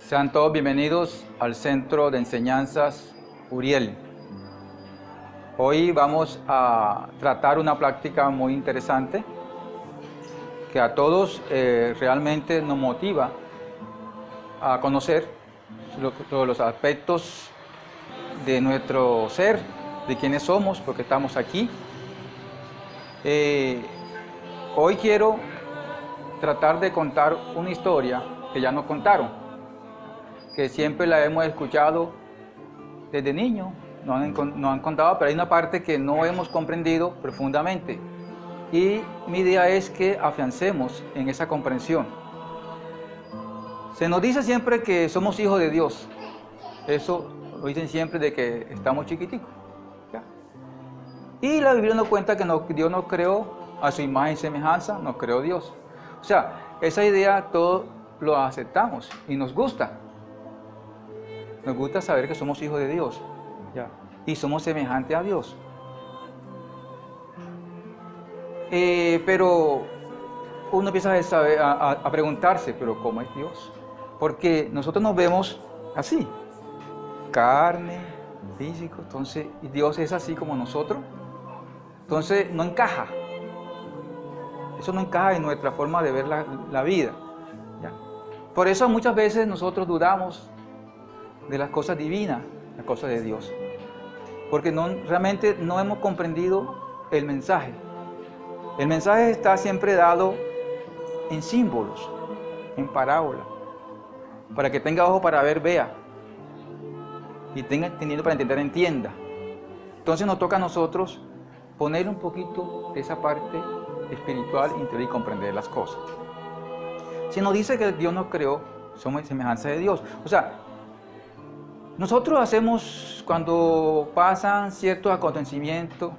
Sean todos bienvenidos al Centro de Enseñanzas Uriel. Hoy vamos a tratar una práctica muy interesante que a todos realmente nos motiva a conocer todos los aspectos de nuestro ser, de quiénes somos, porque estamos aquí. Hoy quiero tratar de contar una historia que ya nos contaron, que siempre la hemos escuchado desde niño, nos han contado, pero hay una parte que no hemos comprendido profundamente. Y mi idea es que afiancemos en esa comprensión. Se nos dice siempre que somos hijos de Dios. Eso lo dicen siempre de que estamos chiquiticos. ¿Ya? Y la Biblia nos cuenta que Dios nos creó a su imagen y semejanza, nos creó Dios. O sea, esa idea todos lo aceptamos y nos gusta. Nos gusta saber que somos hijos de Dios, ¿ya? Y somos semejantes a Dios. Pero uno empieza a preguntarse, ¿pero cómo es Dios? Porque nosotros nos vemos así, carne, físico, entonces Dios es así como nosotros. Entonces no encaja. Eso no encaja en nuestra forma de ver la vida, ¿ya? Por eso muchas veces nosotros dudamos de las cosas divinas, las cosas de Dios, porque realmente no hemos comprendido el mensaje. El mensaje está siempre dado en símbolos, en parábolas, para que tenga ojo para ver, vea, y tenga entendido para entender, entienda. Entonces nos toca a nosotros poner un poquito de esa parte espiritual, interior y comprender las cosas. Si nos dice que Dios nos creó, somos semejanza de Dios. O sea, nosotros hacemos cuando pasan ciertos acontecimientos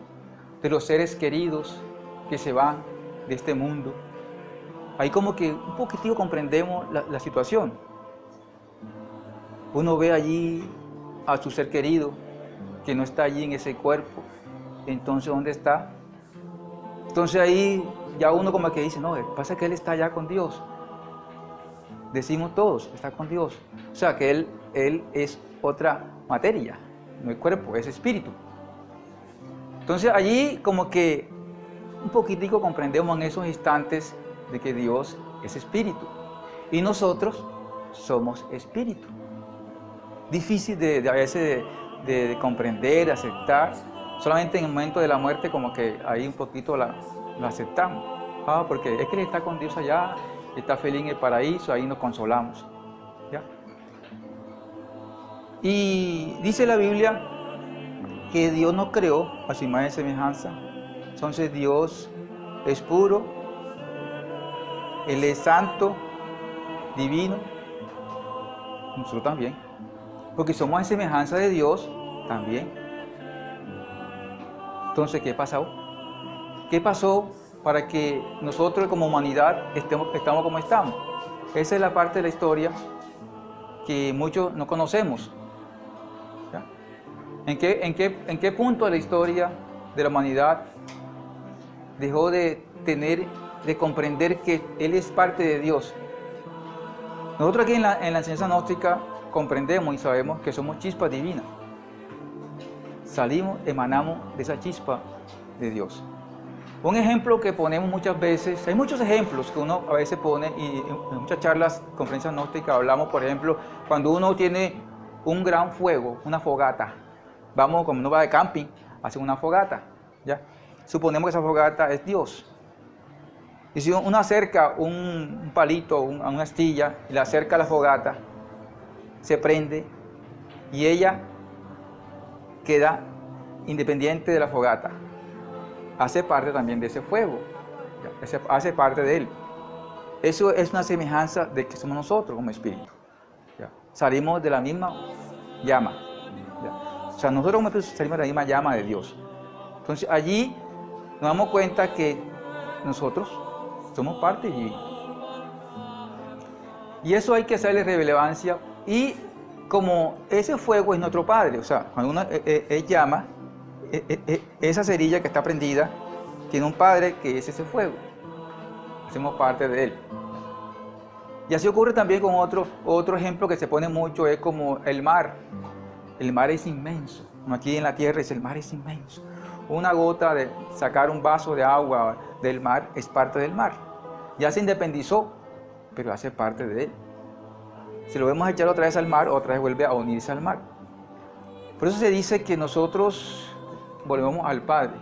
de los seres queridos que se van de este mundo, ahí como que un poquitito comprendemos la situación. Uno ve allí a su ser querido que no está allí en ese cuerpo, entonces ¿dónde está? Entonces ahí ya uno como que dice, no, pasa que él está allá con Dios. Decimos todos, está con Dios. O sea que él es otra materia, no es cuerpo, es espíritu. Entonces allí como que un poquitico comprendemos en esos instantes de que Dios es espíritu y nosotros somos espíritu. Difícil a veces de comprender, de aceptar. Solamente en el momento de la muerte como que ahí un poquito lo aceptamos. Porque es que él está con Dios allá, está feliz en el paraíso, ahí nos consolamos, ¿ya? Y dice la Biblia que Dios nos creó a su imagen y semejanza. Entonces Dios es puro, Él es santo, divino, nosotros también, porque somos en semejanza de Dios también. Entonces, ¿qué pasó? ¿Qué pasó para que nosotros como humanidad estamos como estamos? Esa es la parte de la historia que muchos no conocemos, ¿ya? ¿En qué punto de la historia de la humanidad dejó de comprender que Él es parte de Dios? Nosotros aquí en la enseñanza gnóstica comprendemos y sabemos que somos chispas divinas. Salimos, emanamos de esa chispa de Dios. Un ejemplo que ponemos muchas veces, hay muchos ejemplos que uno a veces pone, y en muchas charlas, conferencias gnósticas hablamos, por ejemplo, cuando uno tiene un gran fuego, una fogata. Vamos, como uno va de camping, hace una fogata, ¿ya? Suponemos que esa fogata es Dios. Y si uno acerca un palito, una astilla, y la acerca a la fogata, se prende y ella queda independiente de la fogata. Hace parte también de ese fuego, ¿ya? Hace parte de él. Eso es una semejanza de que somos nosotros como espíritu, ¿ya? Salimos de la misma llama, ¿ya? O sea, nosotros como espíritu salimos de la misma llama de Dios. Entonces allí nos damos cuenta que nosotros somos parte y eso hay que hacerle relevancia. Y como ese fuego es nuestro Padre, o sea, cuando uno es llama, esa cerilla que está prendida tiene un Padre que es ese fuego. Hacemos parte de Él. Y así ocurre también con otro ejemplo que se pone mucho, es como el mar. El mar es inmenso. Aquí en la tierra el mar es inmenso. Una gota de sacar un vaso de agua del mar es parte del mar. Ya se independizó, pero hace parte de él. Si lo vemos echar otra vez al mar, otra vez vuelve a unirse al mar. Por eso se dice que nosotros volvemos al Padre.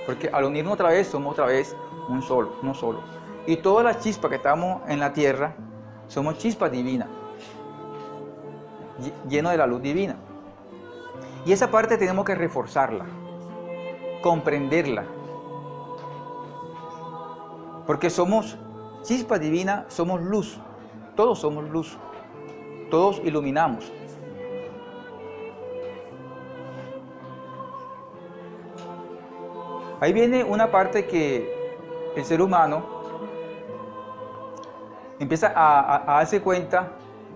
Porque al unirnos otra vez, somos otra vez uno solo. Y todas las chispas que estamos en la tierra, somos chispas divinas, llenos de la luz divina. Y esa parte tenemos que reforzarla, comprenderla. Porque somos chispas divinas, somos luz. Todos somos luz. Todos iluminamos. Ahí viene una parte que el ser humano empieza a darse cuenta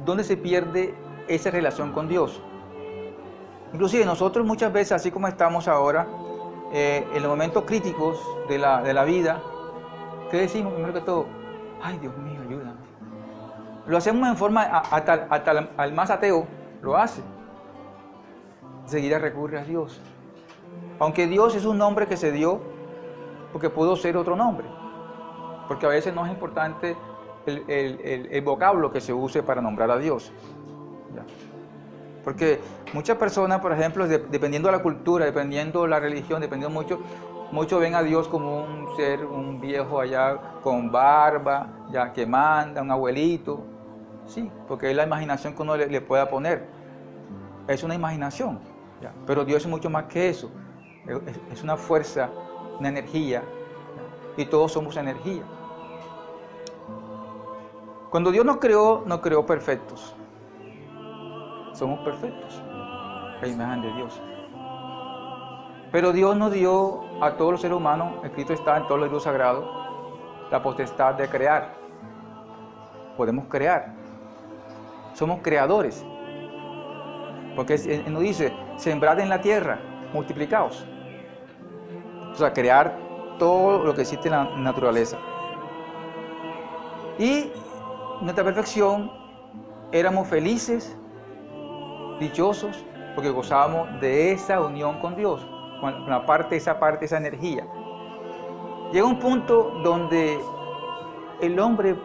dónde se pierde esa relación con Dios. Inclusive nosotros muchas veces, así como estamos ahora, en los momentos críticos de la vida, ¿qué decimos primero que todo? Ay, Dios mío, ayúdame. Lo hacemos en forma, hasta al más ateo lo hace. Enseguida recurre a Dios. Aunque Dios es un nombre que se dio porque pudo ser otro nombre. Porque a veces no es importante el vocablo que se use para nombrar a Dios. ¿Ya? Porque muchas personas, por ejemplo, dependiendo de la cultura, dependiendo de la religión, dependiendo muchos ven a Dios como un ser, un viejo allá con barba, ya que manda, un abuelito. Sí, porque es la imaginación que uno le pueda poner. Es una imaginación, ¿ya? Pero Dios es mucho más que eso. Es una fuerza, una energía, ¿ya? Y todos somos energía. Cuando Dios nos creó perfectos. Somos perfectos, la imagen de Dios. Pero Dios nos dio a todos los seres humanos, escrito está en todos los libros sagrados, la potestad de crear. Podemos crear. Somos creadores. Porque Él nos dice, sembrad en la tierra, multiplicaos. O sea, crear todo lo que existe en la naturaleza. Y nuestra perfección, éramos felices, dichosos, porque gozábamos de esa unión con Dios, con esa energía. Llega un punto donde el hombre,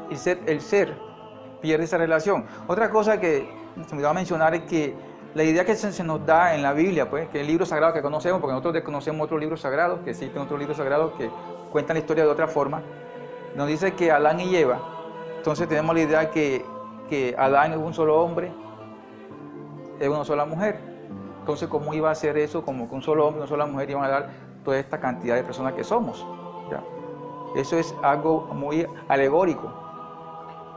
el ser, pierde esa relación. Otra cosa que se me va a mencionar es que la idea que se nos da en la Biblia, pues, que el libro sagrado que conocemos, porque nosotros desconocemos otros libros sagrados, que existen otros libros sagrados que cuentan la historia de otra forma, nos dice que Adán y Eva, entonces tenemos la idea que Adán es un solo hombre, es una sola mujer. Entonces, ¿cómo iba a ser eso? Como que un solo hombre y una sola mujer iban a dar toda esta cantidad de personas que somos, ¿ya? Eso es algo muy alegórico.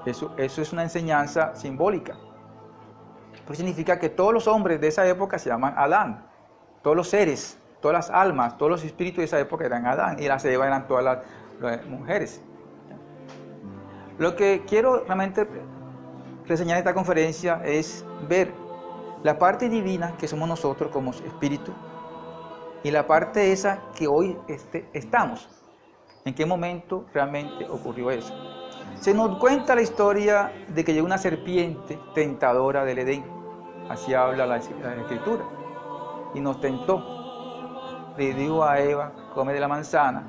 Eso es una enseñanza simbólica. Porque significa que todos los hombres de esa época se llaman Adán. Todos los seres, todas las almas, todos los espíritus de esa época eran Adán. Y las Eva eran todas las mujeres. Lo que quiero realmente reseñar en esta conferencia es ver la parte divina que somos nosotros como espíritu y la parte esa que hoy estamos. ¿En qué momento realmente ocurrió eso? Se nos cuenta la historia de que llegó una serpiente tentadora del Edén. Así habla la Escritura. Y nos tentó. Le dijo a Eva, come de la manzana.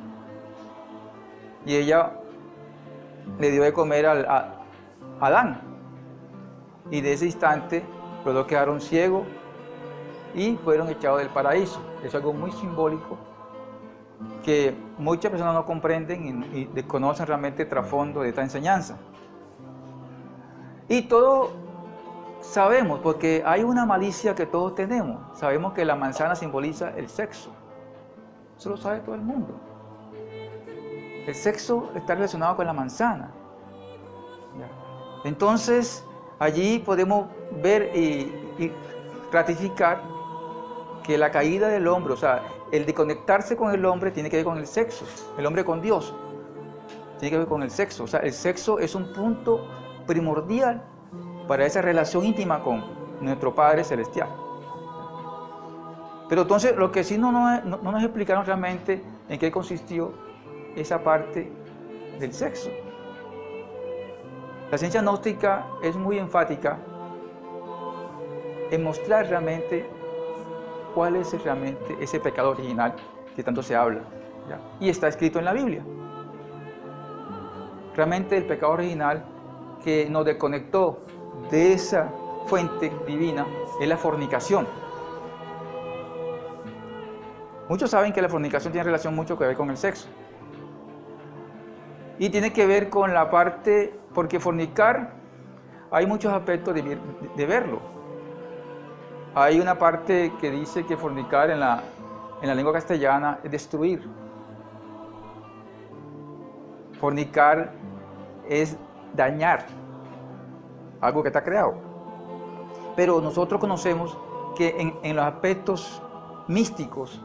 Y ella le dio de comer a Adán. Y de ese instante los dos quedaron ciegos y fueron echados del paraíso. Es algo muy simbólico que muchas personas no comprenden y desconocen realmente el trasfondo de esta enseñanza. Y todos sabemos, porque hay una malicia que todos tenemos, sabemos que la manzana simboliza el sexo. Eso lo sabe todo el mundo. El sexo está relacionado con la manzana. Entonces, allí podemos ver y ratificar que la caída del hombre, o sea, el de conectarse con el hombre tiene que ver con el sexo, el hombre con Dios, tiene que ver con el sexo. O sea, el sexo es un punto primordial para esa relación íntima con nuestro Padre Celestial. Pero entonces, lo que sí no nos explicaron realmente en qué consistió esa parte del sexo. La ciencia gnóstica es muy enfática en mostrar realmente cuál es realmente ese pecado original que tanto se habla, ¿ya? Y está escrito en la Biblia. Realmente el pecado original que nos desconectó de esa fuente divina es la fornicación. Muchos saben que la fornicación tiene relación mucho que ver con el sexo. Y tiene que ver con la parte, porque fornicar, hay muchos aspectos de verlo. Hay una parte que dice que fornicar en la lengua castellana es destruir. Fornicar es dañar algo que está creado. Pero nosotros conocemos que en los aspectos místicos,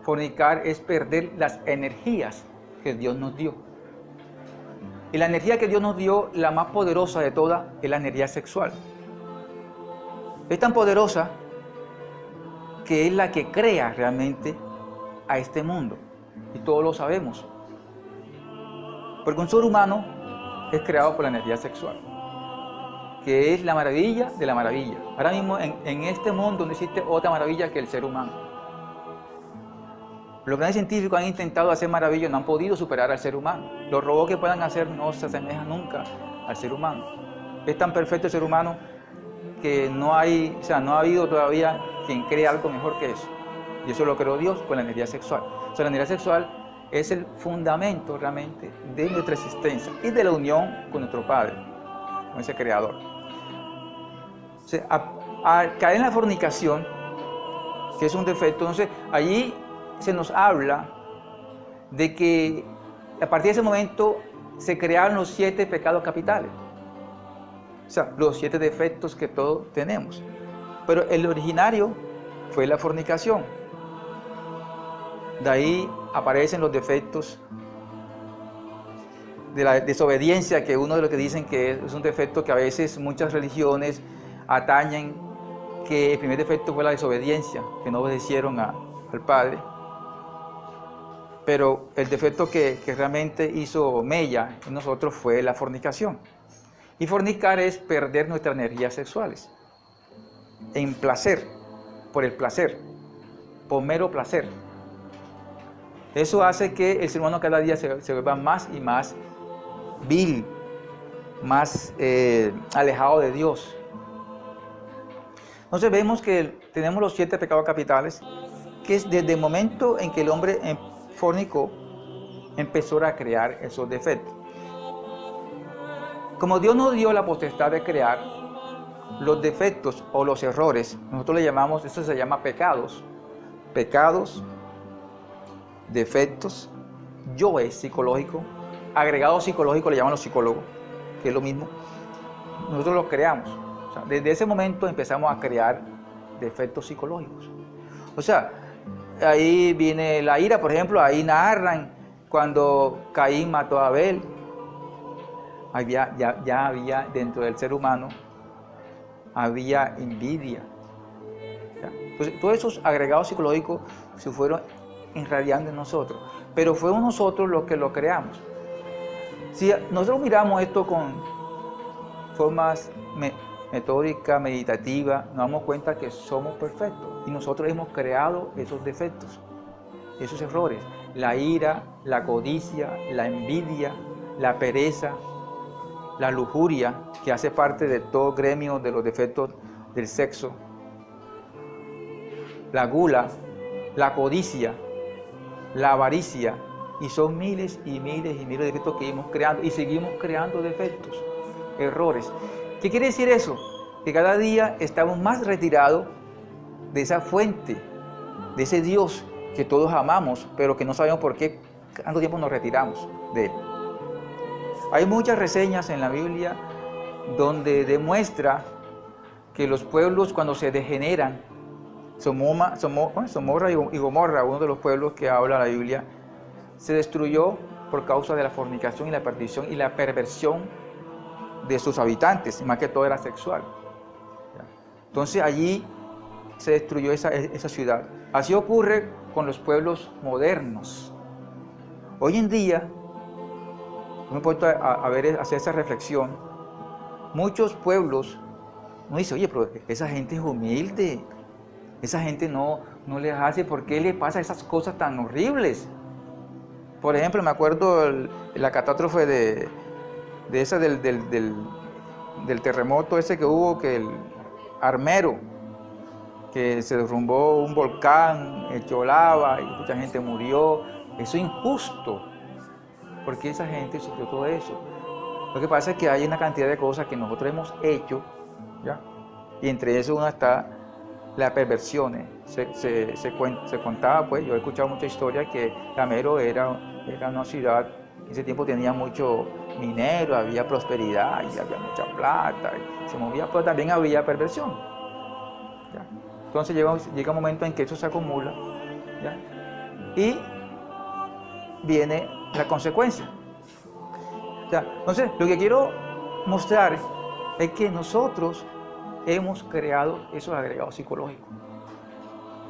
fornicar es perder las energías que Dios nos dio. Y la energía que Dios nos dio, la más poderosa de todas, es la energía sexual. Es tan poderosa que es la que crea realmente a este mundo. Y todos lo sabemos. Porque un ser humano es creado por la energía sexual, que es la maravilla de la maravilla. Ahora mismo en este mundo no existe otra maravilla que el ser humano. Los grandes científicos han intentado hacer maravillas, no han podido superar al ser humano. Los robots que puedan hacer no se asemejan nunca al ser humano. Es tan perfecto el ser humano que no ha habido todavía quien cree algo mejor que eso. Y eso lo creó Dios con la energía sexual. O sea, la energía sexual es el fundamento realmente de nuestra existencia y de la unión con nuestro Padre, con ese Creador. O sea, a caer en la fornicación, que es un defecto, entonces allí se nos habla de que a partir de ese momento se crearon los 7 pecados capitales. O sea, los 7 defectos que todos tenemos. Pero el originario fue la fornicación. De ahí aparecen los defectos de la desobediencia, que uno de los que dicen que es un defecto que a veces muchas religiones atañen, que el primer defecto fue la desobediencia, que no obedecieron al Padre. Pero el defecto que realmente hizo mella en nosotros fue la fornicación. Y fornicar es perder nuestras energías sexuales en placer, por el placer, por mero placer. Eso hace que el ser humano cada día se vuelva más y más vil, más alejado de Dios. Entonces vemos que tenemos los 7 pecados capitales, que es desde el momento en que el hombre fornicó, empezó a crear esos defectos. Como Dios nos dio la potestad de crear los defectos o los errores, nosotros le llamamos, eso se llama pecados, defectos, yoes psicológico, agregado psicológico le llaman los psicólogos, que es lo mismo. Nosotros los creamos. O sea, desde ese momento empezamos a crear defectos psicológicos. O sea, ahí viene la ira, por ejemplo, ahí narran cuando Caín mató a Abel. Ya había dentro del ser humano, había envidia. Entonces, todos esos agregados psicológicos se fueron irradiando en nosotros, pero fuimos nosotros los que lo creamos. Si nosotros miramos esto con formas metódicas, meditativas, nos damos cuenta que somos perfectos y nosotros hemos creado esos defectos, esos errores, la ira, la codicia, la envidia, la pereza, la lujuria, que hace parte de todo gremio de los defectos del sexo, la gula, la codicia, la avaricia, y son miles y miles y miles de defectos que hemos creado y seguimos creando defectos, errores. ¿Qué quiere decir eso? Que cada día estamos más retirados de esa fuente, de ese Dios que todos amamos, pero que no sabemos por qué tanto tiempo nos retiramos de Él. Hay muchas reseñas en la Biblia donde demuestra que los pueblos cuando se degeneran, Somorra y Gomorra, uno de los pueblos que habla la Biblia, se destruyó por causa de la fornicación y la perdición y la perversión de sus habitantes, y más que todo era sexual. Entonces allí se destruyó esa ciudad. Así ocurre con los pueblos modernos. Hoy en día, me he puesto a hacer esa reflexión, muchos pueblos, uno dice, oye, pero esa gente es humilde, esa gente no les hace, ¿por qué le pasa esas cosas tan horribles? Por ejemplo, me acuerdo la catástrofe de esa del terremoto ese que hubo, que el Armero, que se derrumbó un volcán, echó lava y mucha gente murió. Eso es injusto, porque esa gente sufrió todo eso. Lo que pasa es que hay una cantidad de cosas que nosotros hemos hecho, ¿ya? Y entre eso una está las perversiones. Se contaba, pues, yo he escuchado muchas historias que Armero era una ciudad que en ese tiempo tenía mucho minero, había prosperidad y había mucha plata, y se movía, pero también había perversión, ¿ya? Entonces llega un momento en que eso se acumula, ¿ya? Y viene la consecuencia. ¿Ya? Entonces, lo que quiero mostrar es que nosotros hemos creado esos agregados psicológicos.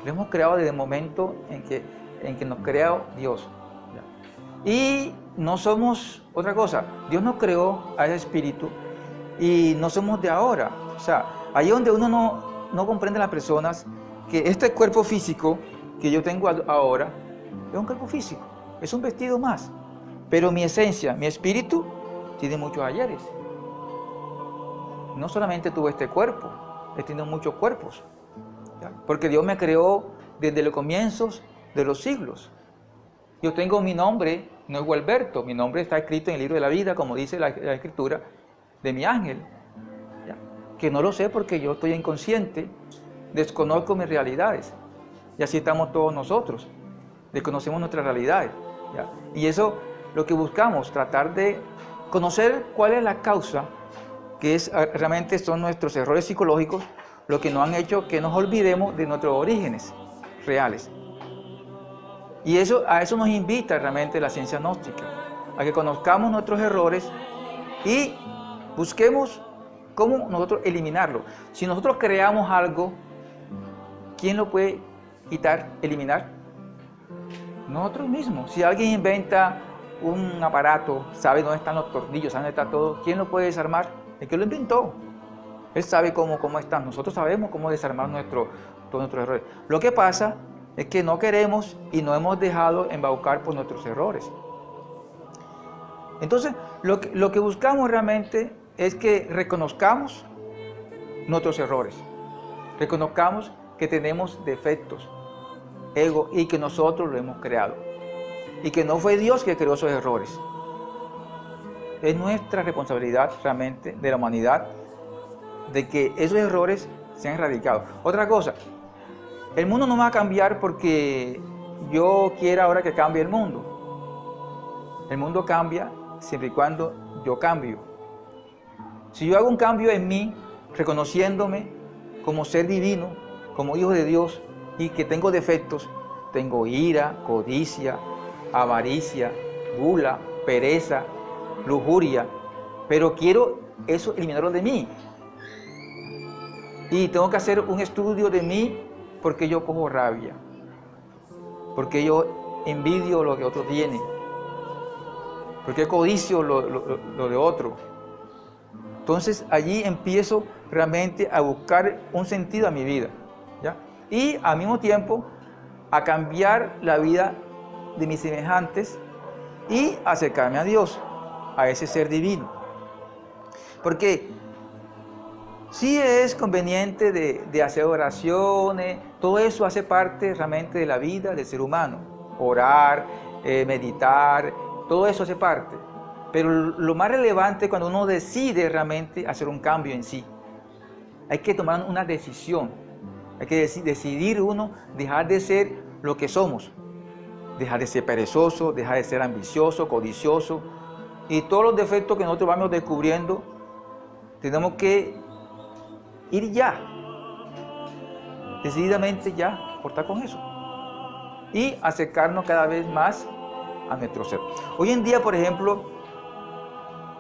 Lo hemos creado desde el momento en que nos creó Dios. ¿Ya? Y no somos otra cosa. Dios nos creó a ese espíritu y no somos de ahora. O sea, ahí donde uno no comprende a las personas que este cuerpo físico que yo tengo ahora es un cuerpo físico, es un vestido más. Pero mi esencia, mi espíritu, tiene muchos ayeres. No solamente tuve este cuerpo, he tenido muchos cuerpos, ¿ya? Porque Dios me creó desde los comienzos de los siglos. Yo tengo mi nombre, no es Gualberto, mi nombre está escrito en el libro de la vida, como dice la escritura, de mi ángel, ¿ya? Que no lo sé porque yo estoy inconsciente, desconozco mis realidades. Y así estamos todos nosotros, desconocemos nuestras realidades, ¿ya? Y eso lo que buscamos, tratar de conocer cuál es la causa, que realmente son nuestros errores psicológicos, lo que nos han hecho que nos olvidemos de nuestros orígenes reales. Y a eso nos invita realmente la ciencia gnóstica, a que conozcamos nuestros errores y busquemos cómo nosotros eliminarlo. Si nosotros creamos algo, ¿quién lo puede quitar, eliminar? Nosotros mismos. Si alguien inventa un aparato, sabe dónde están los tornillos, sabe dónde está todo, ¿quién lo puede desarmar? El que lo inventó. Él sabe cómo están. Nosotros sabemos cómo desarmar todos nuestros errores. Lo que pasa es que no queremos y no hemos dejado embaucar por nuestros errores. Entonces, lo que buscamos realmente es que reconozcamos nuestros errores. Reconozcamos que tenemos defectos, ego, y que nosotros lo hemos creado. Y que no fue Dios que creó esos errores. Es nuestra responsabilidad realmente de la humanidad de que esos errores sean erradicados. Otra cosa, el mundo no va a cambiar porque yo quiera ahora que cambie el mundo. El mundo cambia siempre y cuando yo cambio. Si yo hago un cambio en mí, reconociéndome como ser divino, como hijo de Dios, y que tengo defectos, tengo ira, codicia, avaricia, gula, pereza, lujuria, pero quiero eso eliminarlo de mí. Y tengo que hacer un estudio de mí porque yo cojo rabia, porque yo envidio lo que otro tiene, porque codicio lo de otro. Entonces allí empiezo realmente a buscar un sentido a mi vida, ¿ya? Y al mismo tiempo a cambiar la vida de mis semejantes y acercarme a Dios, a ese ser divino. Porque sí es conveniente de hacer oraciones, todo eso hace parte realmente de la vida del ser humano. Orar, meditar, todo eso hace parte. Pero lo más relevante es cuando uno decide realmente hacer un cambio en sí. Hay que tomar una decisión. Hay que decidir uno dejar de ser lo que somos. Dejar de ser perezoso, dejar de ser ambicioso, codicioso. Y todos los defectos que nosotros vamos descubriendo, tenemos que ir ya. Decididamente ya, cortar con eso. Y acercarnos cada vez más a nuestro ser. Hoy en día, por ejemplo,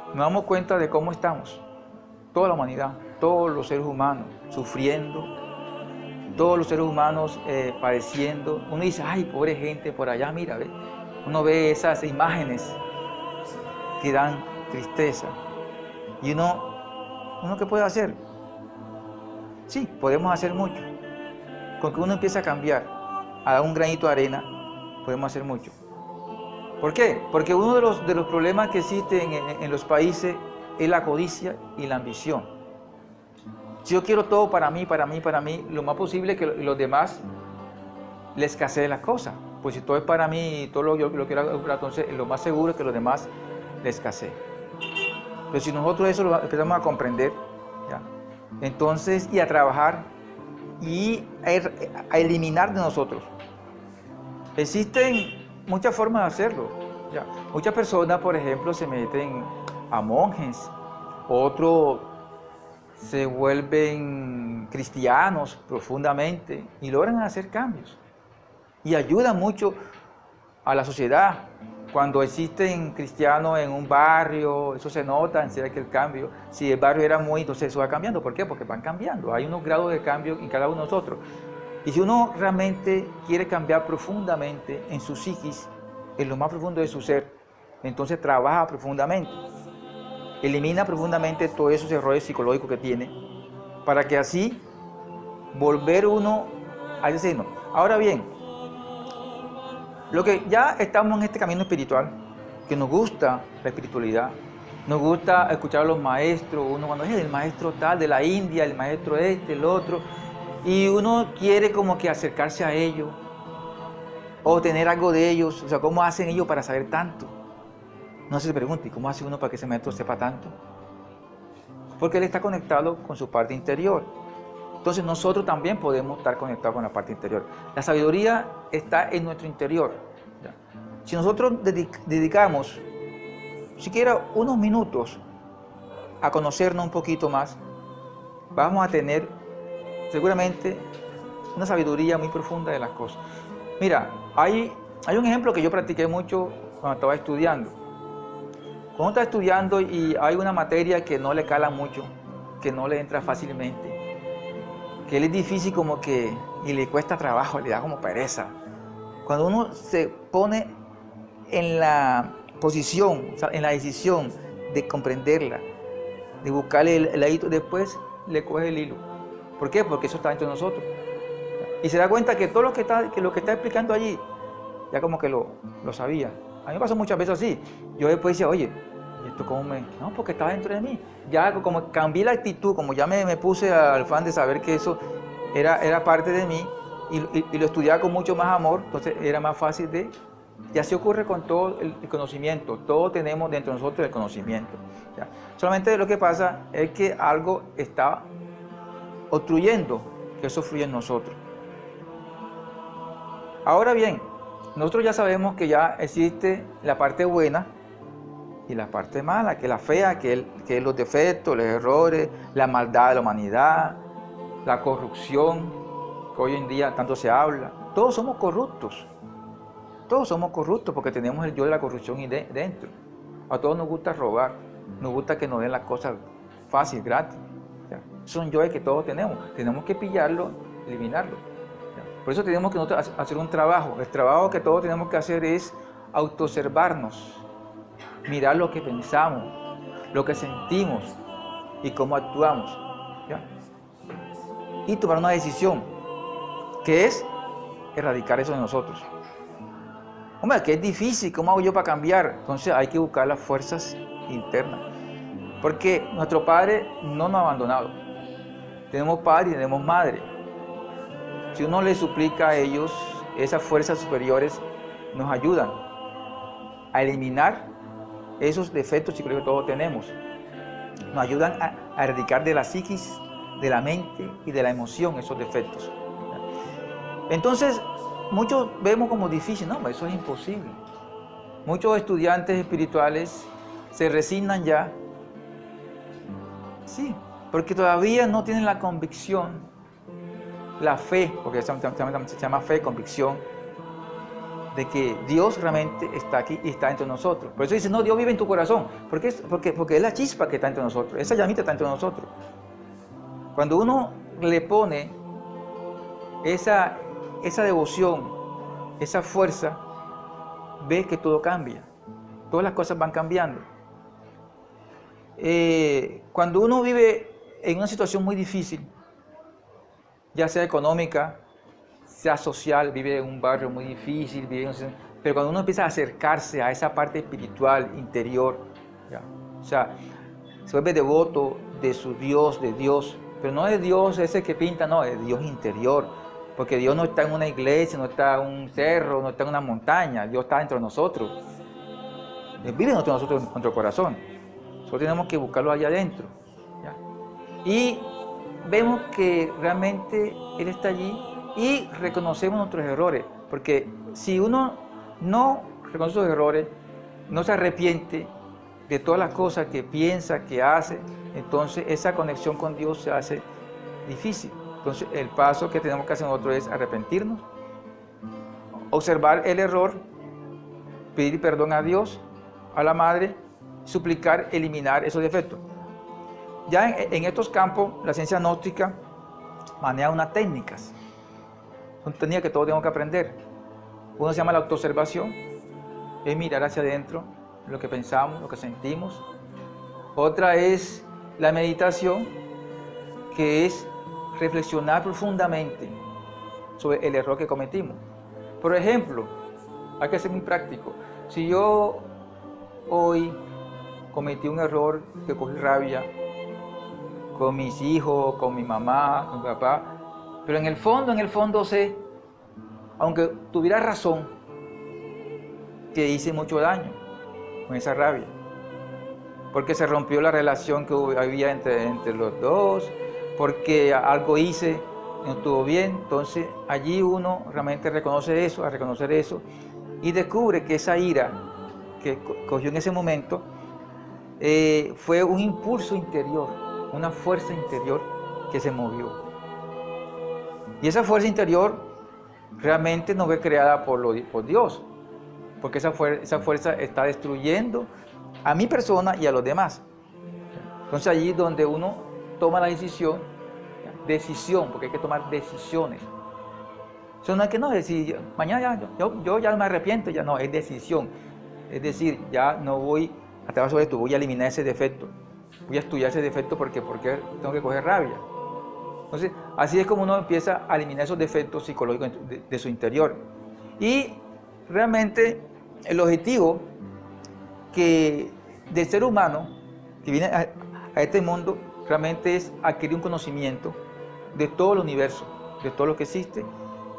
nos damos cuenta de cómo estamos. Toda la humanidad, todos los seres humanos sufriendo, todos los seres humanos padeciendo. Uno dice, ay, pobre gente por allá, mira, ve. Uno ve esas imágenes que dan tristeza. Y uno ¿Uno qué puede hacer? Sí, podemos hacer mucho. Con que uno empiece a cambiar, a dar un granito de arena, podemos hacer mucho. ¿Por qué? Porque uno de los problemas que existen en los países es la codicia y la ambición. Si yo quiero todo para mí, lo más posible es que los demás les escaseen las cosas. Pues si todo es para mí y todo lo quiero, entonces lo más seguro es que los demás les escaseen. Pero si nosotros eso lo empezamos a comprender, ¿ya? Entonces, y a trabajar y a eliminar de nosotros. Existen muchas formas de hacerlo, ¿ya? Muchas personas, por ejemplo, se meten a monjes, otros se vuelven cristianos profundamente y logran hacer cambios. Y ayudan mucho a la sociedad. Cuando existen cristianos en un barrio, eso se nota enseguida que el cambio. Si el barrio era muy, entonces eso va cambiando. ¿Por qué? Porque van cambiando. Hay unos grados de cambio en cada uno de nosotros. Y si uno realmente quiere cambiar profundamente en su psiquis, en lo más profundo de su ser, entonces trabaja profundamente. Elimina profundamente todos esos errores psicológicos que tiene, para que así volver uno a ese seno. Ahora bien, lo que ya estamos en este camino espiritual, que nos gusta la espiritualidad, nos gusta escuchar a los maestros, uno cuando es el maestro tal, de la India, el maestro este, el otro, y uno quiere como que acercarse a ellos, o tener algo de ellos, o sea, ¿cómo hacen ellos para saber tanto? No se pregunte, ¿cómo hace uno para que ese maestro sepa tanto? Porque él está conectado con su parte interior. Entonces nosotros también podemos estar conectados con la parte interior. La sabiduría está en nuestro interior. Si nosotros dedicamos siquiera unos minutos a conocernos un poquito más, vamos a tener seguramente una sabiduría muy profunda de las cosas. Mira, hay un ejemplo que yo practiqué mucho cuando estaba estudiando. Cuando estaba estudiando y hay una materia que no le cala mucho, que no le entra fácilmente, que él es difícil como que, y le cuesta trabajo, le da como pereza. Cuando uno se pone en la posición, o sea, en la decisión de comprenderla, de buscarle el ladito, después le coge el hilo. ¿Por qué? Porque eso está dentro de nosotros. Y se da cuenta que todo lo que está explicando allí, ya como que lo sabía. A mí me pasó muchas veces así. Yo después decía, oye, ¿esto cómo me...? No, porque estaba dentro de mí. Ya como cambié la actitud, como ya me puse al fan de saber que eso era parte de mí y lo estudiaba con mucho más amor, entonces era más fácil de... Y así ocurre con todo el conocimiento. Todos tenemos dentro de nosotros el conocimiento, ¿ya? Solamente lo que pasa es que algo está obstruyendo que eso fluya en nosotros. Ahora bien, nosotros ya sabemos que ya existe la parte buena y la parte mala, que es la fea, que es los defectos, los errores, la maldad de la humanidad, la corrupción, que hoy en día tanto se habla. Todos somos corruptos. Todos somos corruptos porque tenemos el yo de la corrupción dentro. A todos nos gusta robar, nos gusta que nos den las cosas fácil, gratis. Son yoes que todos tenemos. Tenemos que pillarlo, eliminarlo. Por eso tenemos que nosotros hacer un trabajo. El trabajo que todos tenemos que hacer es autoobservarnos, mirar lo que pensamos, lo que sentimos y cómo actuamos, ¿ya? Y tomar una decisión, que es erradicar eso de nosotros. Hombre, que es difícil, ¿cómo hago yo para cambiar? Entonces hay que buscar las fuerzas internas, porque nuestro Padre no nos ha abandonado. Tenemos Padre y tenemos Madre. Si uno le suplica a ellos, esas fuerzas superiores nos ayudan a eliminar esos defectos psicológicos que todos tenemos. Nos ayudan a erradicar de la psiquis, de la mente y de la emoción esos defectos. Entonces, muchos vemos como difícil, no, eso es imposible. Muchos estudiantes espirituales se resignan ya, sí, porque todavía no tienen la convicción, la fe, porque se llama fe, convicción, de que Dios realmente está aquí y está entre nosotros. Por eso dice, no, Dios vive en tu corazón. Porque es la chispa que está entre nosotros, esa llamita está entre nosotros. Cuando uno le pone esa devoción, esa fuerza, ve que todo cambia. Todas las cosas van cambiando. Cuando uno vive en una situación muy difícil, ya sea económica, sea social, vive en un barrio muy difícil, pero cuando uno empieza a acercarse a esa parte espiritual, interior, ¿ya? O sea, se vuelve devoto de su Dios, de Dios, pero no de Dios ese que pinta, no, de Dios interior, porque Dios no está en una iglesia, no está en un cerro, no está en una montaña, Dios está dentro de nosotros, Él vive dentro de nosotros, en nuestro corazón, solo tenemos que buscarlo allá adentro, ¿ya? Y vemos que realmente Él está allí y reconocemos nuestros errores, porque si uno no reconoce sus errores, no se arrepiente de todas las cosas que piensa, que hace, entonces esa conexión con Dios se hace difícil. Entonces el paso que tenemos que hacer nosotros es arrepentirnos, observar el error, pedir perdón a Dios, a la Madre, suplicar eliminar esos defectos. Ya en estos campos, la ciencia gnóstica maneja unas técnicas. Son técnicas que todos tenemos que aprender. Uno se llama la autoobservación, es mirar hacia adentro lo que pensamos, lo que sentimos. Otra es la meditación, que es reflexionar profundamente sobre el error que cometimos. Por ejemplo, hay que ser muy práctico. Si yo hoy cometí un error que cogí rabia con mis hijos, con mi mamá, con mi papá, pero en el fondo sé, aunque tuviera razón, que hice mucho daño con esa rabia, porque se rompió la relación que había entre los dos, porque algo hice, no estuvo bien. Entonces allí uno realmente reconoce eso, a reconocer eso, y descubre que esa ira que cogió en ese momento fue un impulso interior, una fuerza interior que se movió. Y esa fuerza interior realmente no fue creada por Dios, porque esa fuerza está destruyendo a mi persona y a los demás. Entonces allí es donde uno toma la decisión, porque hay que tomar decisiones. Eso no es que no, decir, mañana yo ya no me arrepiento, ya no, es decisión. Es decir, ya no voy a trabajar sobre esto, voy a eliminar ese defecto, voy a estudiar ese defecto porque tengo que coger rabia. Entonces, así es como uno empieza a eliminar esos defectos psicológicos de su interior. Y realmente el objetivo del ser humano que viene a este mundo realmente es adquirir un conocimiento de todo el universo, de todo lo que existe,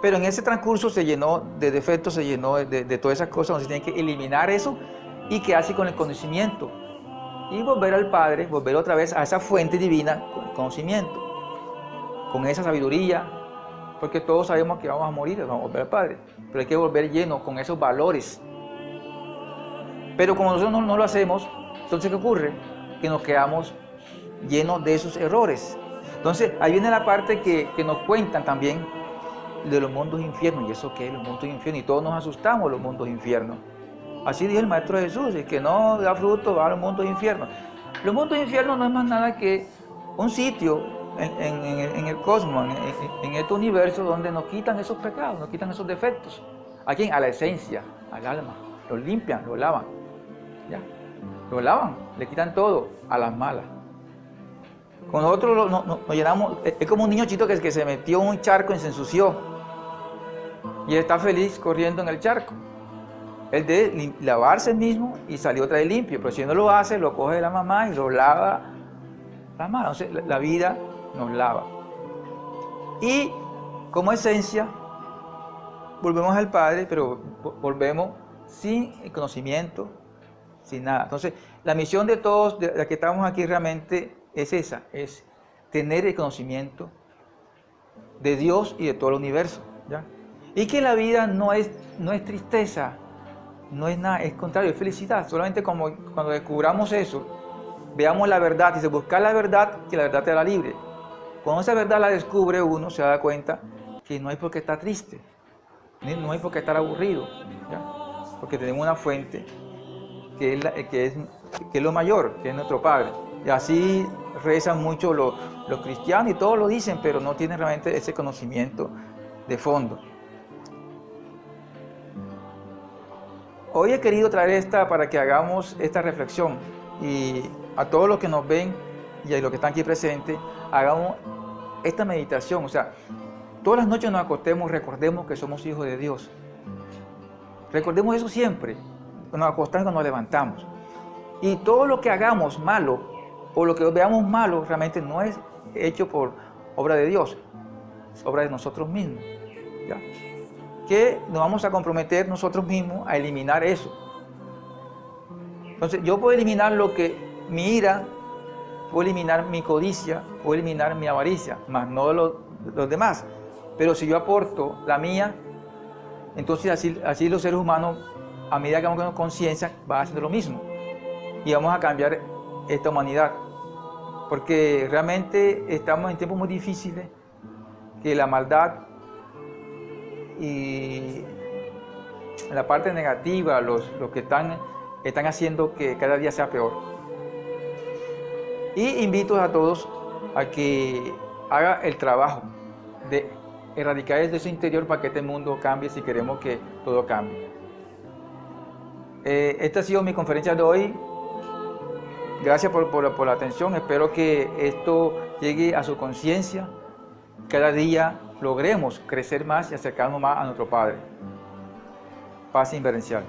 pero en ese transcurso se llenó de defectos, se llenó de todas esas cosas, donde se tiene que eliminar eso y quedarse con el conocimiento y volver al Padre, volver otra vez a esa fuente divina con el conocimiento, con esa sabiduría, porque todos sabemos que vamos a morir, vamos a volver al Padre, pero hay que volver lleno con esos valores. Pero como nosotros no lo hacemos, entonces ¿qué ocurre? Que nos quedamos llenos de esos errores. Entonces ahí viene la parte que nos cuentan también de los mundos infiernos. ¿Y eso qué es? Los mundos infiernos. Y todos nos asustamos los mundos infiernos. Así dijo el Maestro Jesús, el que no da fruto va a los mundos infiernos. Los mundos infiernos no es más nada que un sitio en el cosmos, en este universo, donde nos quitan esos pecados, nos quitan esos defectos. ¿A quién? A la esencia, al alma. Los limpian, los lavan. ¿Ya? Los lavan, le quitan todo a las malas. Con nosotros nos llenamos, es como un niño chiquito que se metió en un charco y se ensució. Y está feliz corriendo en el charco. Él debe lavarse el mismo y salir otra vez limpio, pero si no lo hace, lo coge de la mamá y lo lava las manos. Entonces la vida nos lava. Y como esencia, volvemos al Padre, pero volvemos sin el conocimiento, sin nada. Entonces, la misión de todos, de la que estamos aquí realmente, es esa, es tener el conocimiento de Dios y de todo el universo, ¿ya? Y que la vida no es tristeza, no es nada, es contrario, es felicidad. Solamente cuando descubramos eso, veamos la verdad, y se busca la verdad, que la verdad te hará libre. Cuando esa verdad la descubre uno, se da cuenta que no hay por qué estar triste, no hay por qué estar aburrido, ¿ya? Porque tenemos una fuente que es lo mayor, que es nuestro Padre. Y así rezan mucho los cristianos y todos lo dicen, pero no tienen realmente ese conocimiento de fondo. Hoy he querido traer para que hagamos esta reflexión, y a todos los que nos ven y a los que están aquí presentes, hagamos esta meditación. O sea, todas las noches nos acostemos, recordemos que somos hijos de Dios. Recordemos eso siempre, cuando nos acostamos y cuando nos levantamos. Y todo lo que hagamos malo, o lo que veamos malo, realmente no es hecho por obra de Dios, es obra de nosotros mismos. ¿Ya? Que nos vamos a comprometer nosotros mismos a eliminar eso. Entonces, yo puedo eliminar mi ira, puedo eliminar mi codicia, puedo eliminar mi avaricia, más no los demás. Pero si yo aporto la mía, entonces así los seres humanos, a medida que vamos con conciencia, van haciendo lo mismo. Y vamos a cambiar esta humanidad. Porque realmente estamos en tiempos muy difíciles, que la maldad y la parte negativa, los que están haciendo que cada día sea peor. Y invito a todos a que haga el trabajo de erradicar desde su interior para que este mundo cambie si queremos que todo cambie. Esta ha sido mi conferencia de hoy. Gracias por la atención. Espero que esto llegue a su conciencia. Cada día logremos crecer más y acercarnos más a nuestro Padre. Paz inverencial.